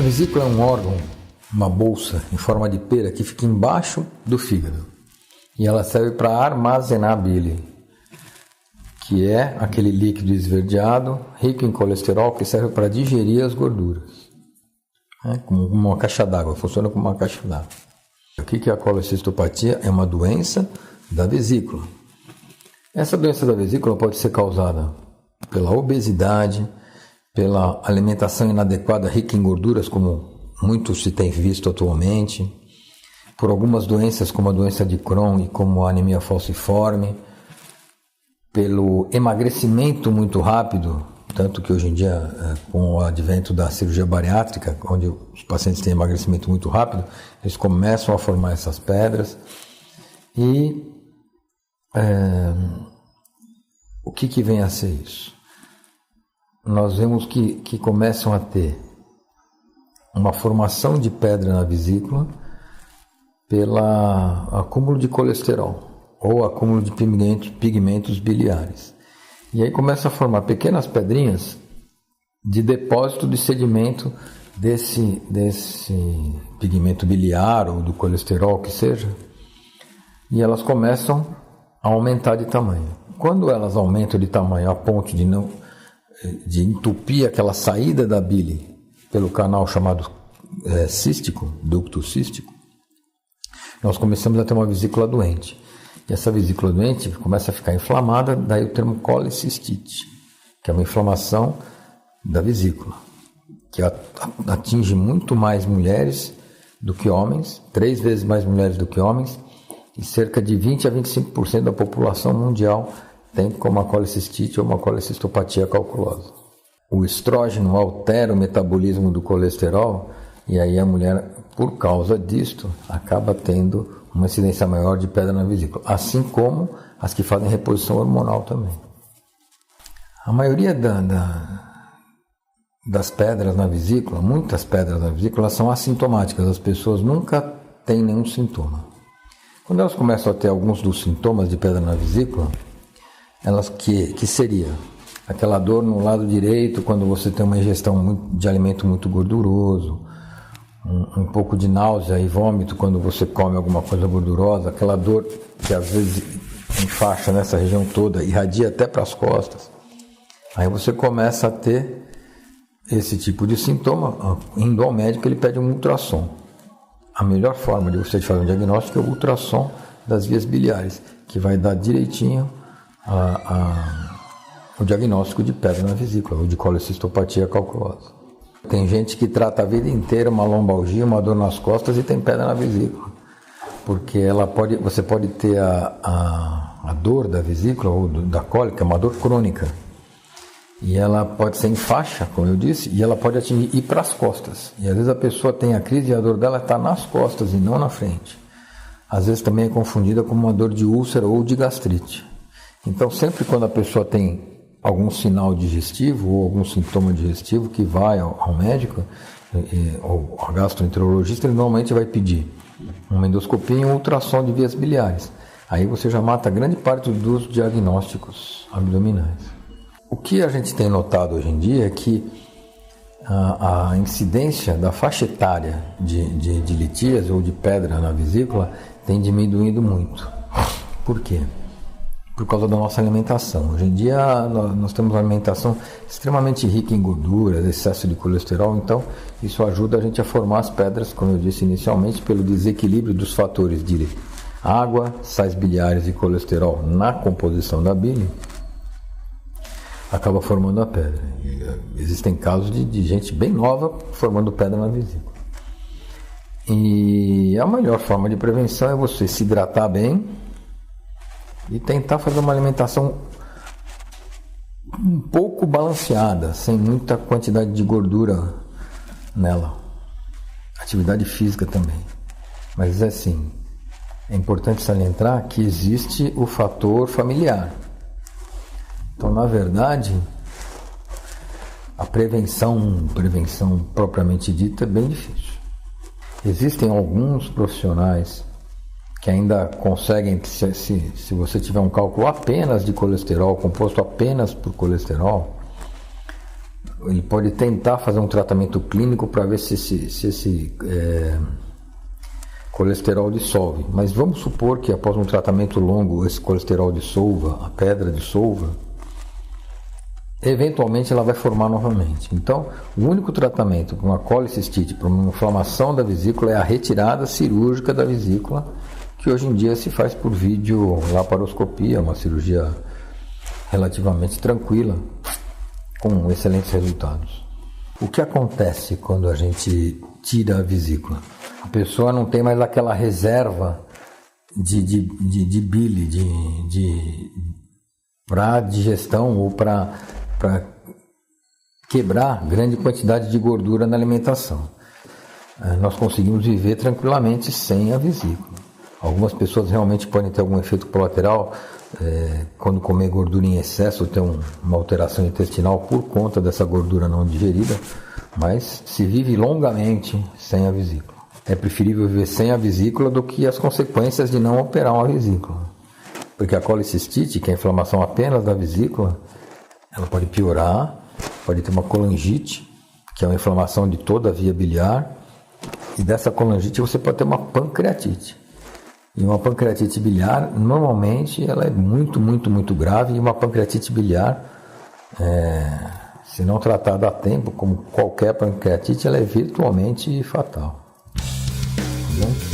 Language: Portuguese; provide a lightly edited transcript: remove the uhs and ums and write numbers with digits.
A vesícula é um órgão, uma bolsa em forma de pera que fica embaixo do fígado. E ela serve para armazenar a bile, que é aquele líquido esverdeado, rico em colesterol, que serve para digerir as gorduras. Como uma caixa d'água, funciona como uma caixa d'água. O que é a colecistopatia? É uma doença da vesícula. Essa doença da vesícula pode ser causada pela obesidade, pela alimentação inadequada rica em gorduras, como muito se tem visto atualmente, por algumas doenças como a doença de Crohn e como a anemia falciforme, pelo emagrecimento muito rápido, tanto que hoje em dia, com o advento da cirurgia bariátrica, onde os pacientes têm emagrecimento muito rápido, eles começam a formar essas pedras. E o que vem a ser isso? Nós vemos que começam a ter uma formação de pedra na vesícula pelo acúmulo de colesterol ou acúmulo de pigmentos biliares. E aí começa a formar pequenas pedrinhas de depósito de sedimento desse pigmento biliar ou do colesterol que seja, e elas começam a aumentar de tamanho. Quando elas aumentam de tamanho a ponto de entupir aquela saída da bile pelo canal chamado cístico, ducto cístico, nós começamos a ter uma vesícula doente. E essa vesícula doente começa a ficar inflamada, daí o termo colecistite, que é uma inflamação da vesícula, que atinge muito mais mulheres do que homens, 3 vezes mais mulheres do que homens, e cerca de 20 a 25% da população mundial tem como uma colecistite ou uma colecistopatia calculosa. O estrógeno altera o metabolismo do colesterol, e aí a mulher, por causa disto, acaba tendo uma incidência maior de pedra na vesícula, assim como as que fazem reposição hormonal também. A maioria das pedras na vesícula, muitas pedras na vesícula, são assintomáticas, as pessoas nunca têm nenhum sintoma. Quando elas começam a ter alguns dos sintomas de pedra na vesícula, elas que seria aquela dor no lado direito quando você tem uma ingestão de alimento muito gorduroso, um pouco de náusea e vômito quando você come alguma coisa gordurosa, aquela dor que às vezes enfaixa nessa região toda, irradia até para as costas. Aí você começa a ter esse tipo de sintoma, indo ao médico ele pede um ultrassom. A melhor forma de você fazer um diagnóstico é o ultrassom das vias biliares, que vai dar direitinho o diagnóstico de pedra na vesícula, ou de colecistopatia calculosa. Tem gente que trata a vida inteira uma lombalgia, uma dor nas costas e tem pedra na vesícula, porque você pode ter a dor da vesícula ou da cólica, uma dor crônica, e ela pode ser em faixa, como eu disse, e ela pode ir para as costas, e às vezes a pessoa tem a crise e a dor dela está nas costas e não na frente. Às vezes também é confundida com uma dor de úlcera ou de gastrite. Então sempre quando a pessoa tem algum sinal digestivo ou algum sintoma digestivo que vai ao médico ou ao gastroenterologista, ele normalmente vai pedir uma endoscopia e um ultrassom de vias biliares. Aí você já mata grande parte dos diagnósticos abdominais. O que a gente tem notado hoje em dia é que a incidência da faixa etária de litíase ou de pedra na vesícula tem diminuído muito. Por quê? Por causa da nossa alimentação. Hoje em dia nós temos uma alimentação extremamente rica em gorduras, excesso de colesterol, então isso ajuda a gente a formar as pedras, como eu disse inicialmente, pelo desequilíbrio dos fatores de água, sais biliares e colesterol na composição da bile, acaba formando a pedra. E existem casos de gente bem nova formando pedra na vesícula. E a melhor forma de prevenção é você se hidratar bem e tentar fazer uma alimentação um pouco balanceada, sem muita quantidade de gordura nela. Atividade física também. Mas assim, é importante salientar que existe o fator familiar. Então, na verdade, a prevenção propriamente dita é bem difícil. Existem alguns profissionais que ainda conseguem, se você tiver um cálculo apenas de colesterol, composto apenas por colesterol, ele pode tentar fazer um tratamento clínico para ver se esse colesterol dissolve. Mas vamos supor que após um tratamento longo esse colesterol dissolva, a pedra dissolva, eventualmente ela vai formar novamente. Então, o único tratamento para uma colicistite, para uma inflamação da vesícula, é a retirada cirúrgica da vesícula, que hoje em dia se faz por videolaparoscopia, uma cirurgia relativamente tranquila, com excelentes resultados. O que acontece quando a gente tira a vesícula? A pessoa não tem mais aquela reserva de bile, para digestão ou para quebrar grande quantidade de gordura na alimentação. Nós conseguimos viver tranquilamente sem a vesícula. Algumas pessoas realmente podem ter algum efeito colateral quando comer gordura em excesso, ter uma alteração intestinal por conta dessa gordura não digerida, mas se vive longamente sem a vesícula. É preferível viver sem a vesícula do que as consequências de não operar uma vesícula. Porque a colicistite, que é a inflamação apenas da vesícula, ela pode piorar, pode ter uma colangite, que é uma inflamação de toda a via biliar, e dessa colangite você pode ter uma pancreatite. E uma pancreatite biliar, normalmente, ela é muito, muito, muito grave, e uma pancreatite biliar, se não tratada a tempo, como qualquer pancreatite, ela é virtualmente fatal. Tá bom?